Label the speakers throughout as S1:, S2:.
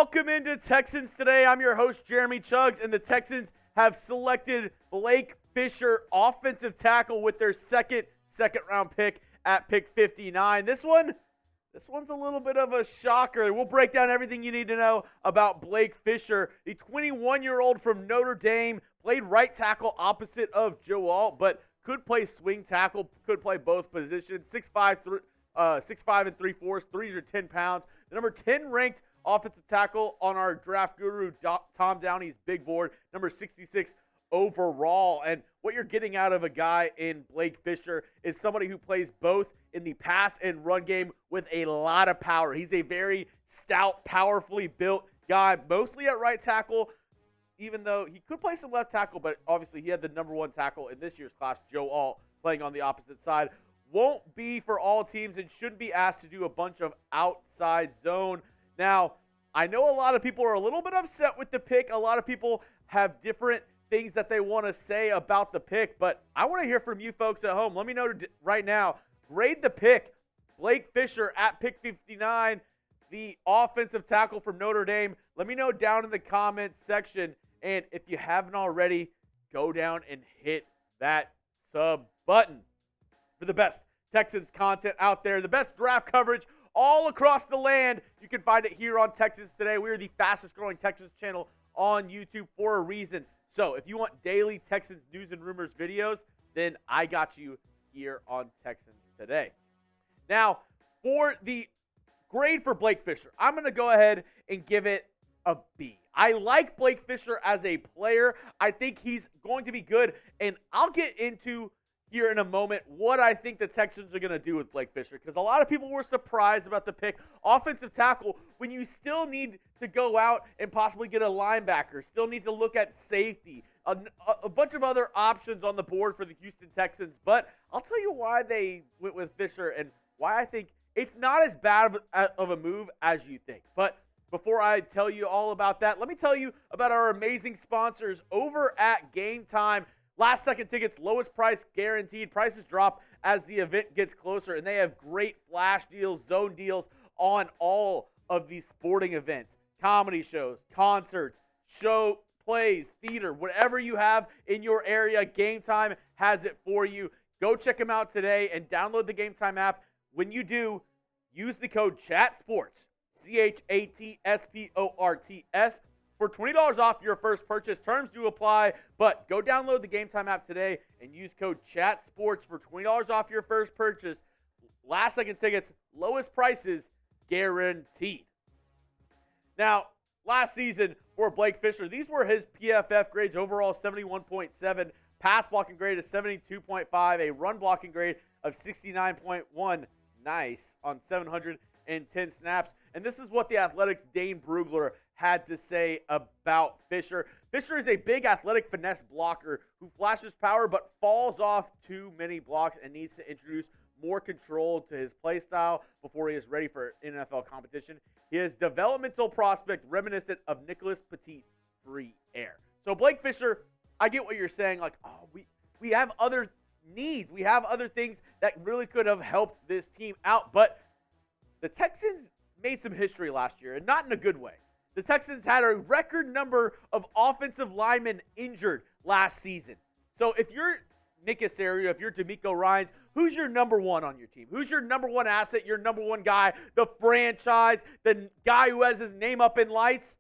S1: Welcome into Texans Today. I'm your host, Jeremy Chuggs, and the Texans have selected Blake Fisher, offensive tackle, with their second round pick at pick 59. This one's a little bit of a shocker. We'll break down everything you need to know about Blake Fisher, the 21-year-old from Notre Dame, played right tackle opposite of Joe Alt, but could play swing tackle, could play both positions. 6'5", 6'5" and 3/4, 310 pounds. The number 10 ranked offensive tackle on our draft guru, Tom Downey's big board, number 66 overall. And what you're getting out of a guy in Blake Fisher is somebody who plays both in the pass and run game with a lot of power. He's a very stout, powerfully built guy, mostly at right tackle, even though he could play some left tackle, but obviously he had the number one tackle in this year's class, Joe Alt, playing on the opposite side. Won't be for all teams and shouldn't be asked to do a bunch of outside zone. Now, I know a lot of people are a little bit upset with the pick. A lot of people have different things that they want to say about the pick, but I want to hear from you folks at home. Let me know right now. Grade the pick. Blake Fisher at pick 59, the offensive tackle from Notre Dame. Let me know down in the comments section. And if you haven't already, go down and hit that sub button for the best Texans content out there, the best draft coverage all across the land. You can find it here on Texans Today. We are the fastest growing Texans channel on YouTube for a reason. So if you want daily Texans news and rumors videos, then I got you here on Texans Today. Now, for the grade for Blake Fisher, I'm going to go ahead and give it a B. I like Blake Fisher as a player. I think he's going to be good, and I'll get into here in a moment what I think the Texans are going to do with Blake Fisher, because a lot of people were surprised about the pick. Offensive tackle, when you still need to go out and possibly get a linebacker, still need to look at safety, a bunch of other options on the board for the Houston Texans. But I'll tell you why they went with Fisher and why I think it's not as bad of a move as you think. But before I tell you all about that, let me tell you about our amazing sponsors over at Game Time. Last second tickets, lowest price guaranteed. Prices drop as the event gets closer, and they have great flash deals, zone deals on all of these sporting events, comedy shows, concerts, show plays, theater, whatever you have in your area, Game Time has it for you. Go check them out today and download the Game Time app. When you do, use the code CHATSPORTS, CHATSPORTS, for $20 off your first purchase. Terms do apply, but go download the Game Time app today and use code CHATSPORTS for $20 off your first purchase. Last second tickets, lowest prices guaranteed. Now, last season for Blake Fisher, these were his PFF grades. Overall, 71.7. Pass blocking grade is 72.5. A run blocking grade of 69.1. Nice on 710 snaps. And this is what the Athletics' Dane Brugler had to say about Fisher. Fisher is a big athletic finesse blocker who flashes power but falls off too many blocks and needs to introduce more control to his play style before he is ready for NFL competition. He is developmental prospect reminiscent of Nicholas Petit free air. So Blake Fisher, I get what you're saying, like, oh, we have other needs. We have other things that really could have helped this team out, but the Texans made some history last year, and not in a good way. The Texans had a record number of offensive linemen injured last season. So if you're Nick Caserio, if you're DeMeco Ryans, who's your number one on your team? Who's your number one asset, your number one guy, the franchise, the guy who has his name up in lights?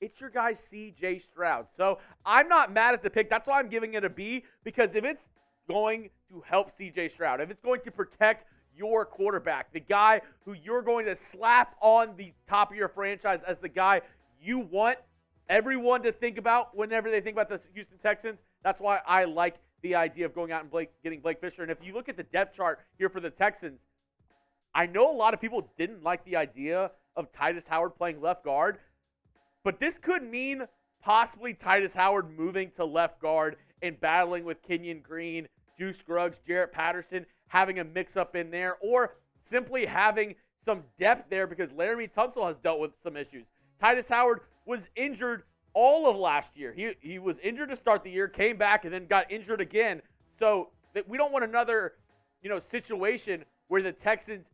S1: It's your guy, C.J. Stroud. So I'm not mad at the pick. That's why I'm giving it a B, because if it's going to help C.J. Stroud, if it's going to protect your quarterback, the guy who you're going to slap on the top of your franchise as the guy you want everyone to think about whenever they think about the Houston Texans, that's why I like the idea of going out and getting Blake Fisher. And if you look at the depth chart here for the Texans, I know a lot of people didn't like the idea of Titus Howard playing left guard, but this could mean possibly Titus Howard moving to left guard and battling with Kenyon Green, Juice Scruggs, Jarrett Patterson, having a mix-up in there, or simply having some depth there because Laramie Tunsil has dealt with some issues. Titus Howard was injured all of last year. He was injured to start the year, came back, and then got injured again. So we don't want another situation where the Texans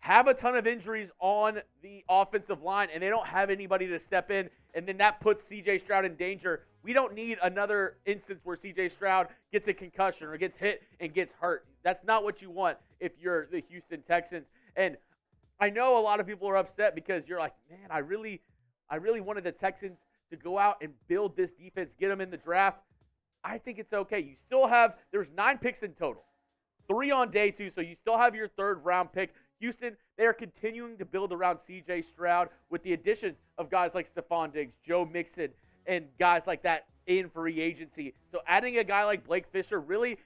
S1: have a ton of injuries on the offensive line, and they don't have anybody to step in, and then that puts C.J. Stroud in danger. We don't need another instance where C.J. Stroud gets a concussion or gets hit and gets hurt. That's not what you want if you're the Houston Texans. And I know a lot of people are upset because you're like, man, I really wanted the Texans to go out and build this defense, get them in the draft. I think it's okay. You still have, there's 9 picks in total, 3 on day 2, so you still have your 3rd round pick. Houston, they are continuing to build around C.J. Stroud with the additions of guys like Stephon Diggs, Joe Mixon, and guys like that in free agency. So adding a guy like Blake Fisher, really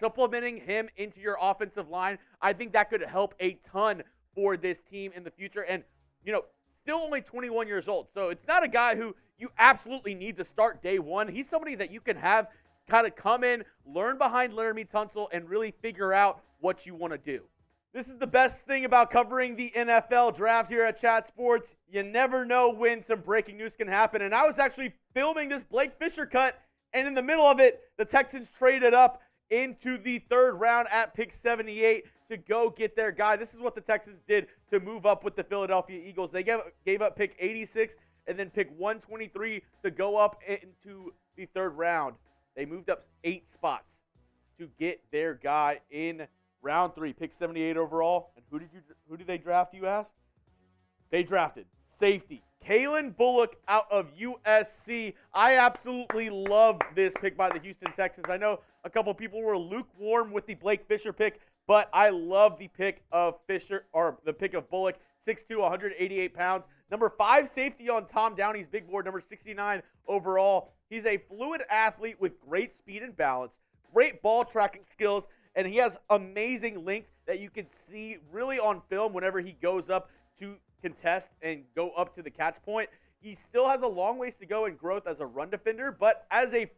S1: supplementing him into your offensive line, I think that could help a ton for this team in the future. And, still only 21 years old. So it's not a guy who you absolutely need to start day 1. He's somebody that you can have kind of come in, learn behind Laremy Tunsil, and really figure out what you want to do. This is the best thing about covering the NFL draft here at Chat Sports. You never know when some breaking news can happen. And I was actually filming this Blake Fisher cut, and in the middle of it, the Texans traded up into the 3rd round at pick 78 to go get their guy. This is what the Texans did to move up with the Philadelphia Eagles. They gave up pick 86 and then pick 123 to go up into the 3rd round. They moved up 8 spots to get their guy in round 3, pick 78 overall. And who did they draft, you ask? They drafted safety Calen Bullock out of USC. I absolutely love this pick by the Houston Texans. I know a couple people were lukewarm with the Blake Fisher pick, but I love the pick of Fisher, or the pick of Bullock, 6'2", 188 pounds. Number 5 safety on Tom Downey's big board, number 69 overall. He's a fluid athlete with great speed and balance, great ball tracking skills, and he has amazing length that you can see really on film whenever he goes up to contest and go up to the catch point. He still has a long ways to go in growth as a run defender, but as a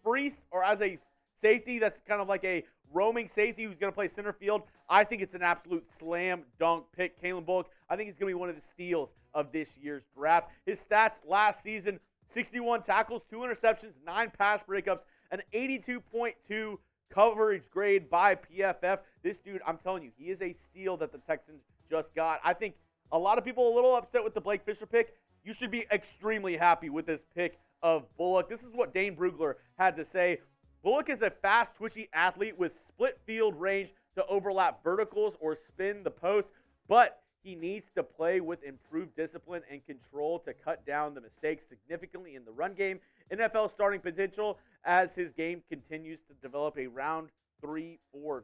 S1: as a safety that's kind of like a roaming safety who's going to play center field, I think it's an absolute slam dunk pick. Calen Bullock, I think he's going to be one of the steals of this year's draft. His stats last season, 61 tackles, 2 interceptions, 9 pass breakups, an 82.2 coverage grade by PFF. This dude, I'm telling you, he is a steal that the Texans just got. I think a lot of people are a little upset with the Blake Fisher pick. You should be extremely happy with this pick of Bullock. This is what Dane Brugler had to say. Bullock is a fast, twitchy athlete with split field range to overlap verticals or spin the post, but he needs to play with improved discipline and control to cut down the mistakes significantly in the run game. NFL starting potential as his game continues to develop a round 3-4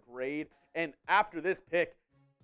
S1: grade. And after this pick,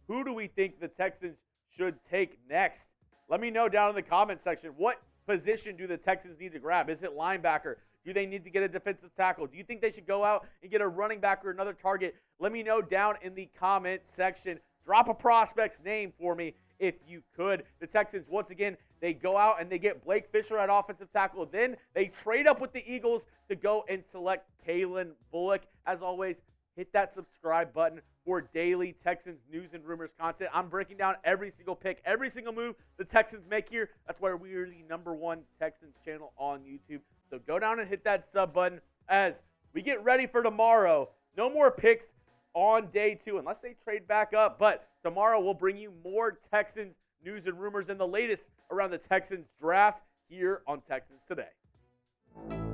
S1: who do we think the Texans should take next? Let me know down in the comment section. What position do the Texans need to grab? Is it linebacker? Do they need to get a defensive tackle? Do you think they should go out and get a running back or another target? Let me know down in the comment section. Drop a prospect's name for me if you could. The Texans, once again, they go out and they get Blake Fisher at offensive tackle. Then they trade up with the Eagles to go and select Calen Bullock. As always, hit that subscribe button for daily Texans news and rumors content. I'm breaking down every single pick, every single move the Texans make here. That's why we are the #1 Texans channel on YouTube. So go down and hit that sub button as we get ready for tomorrow. No more picks on day 2 unless they trade back up. But tomorrow we'll bring you more Texans news and rumors and the latest around the Texans draft here on Texans Today.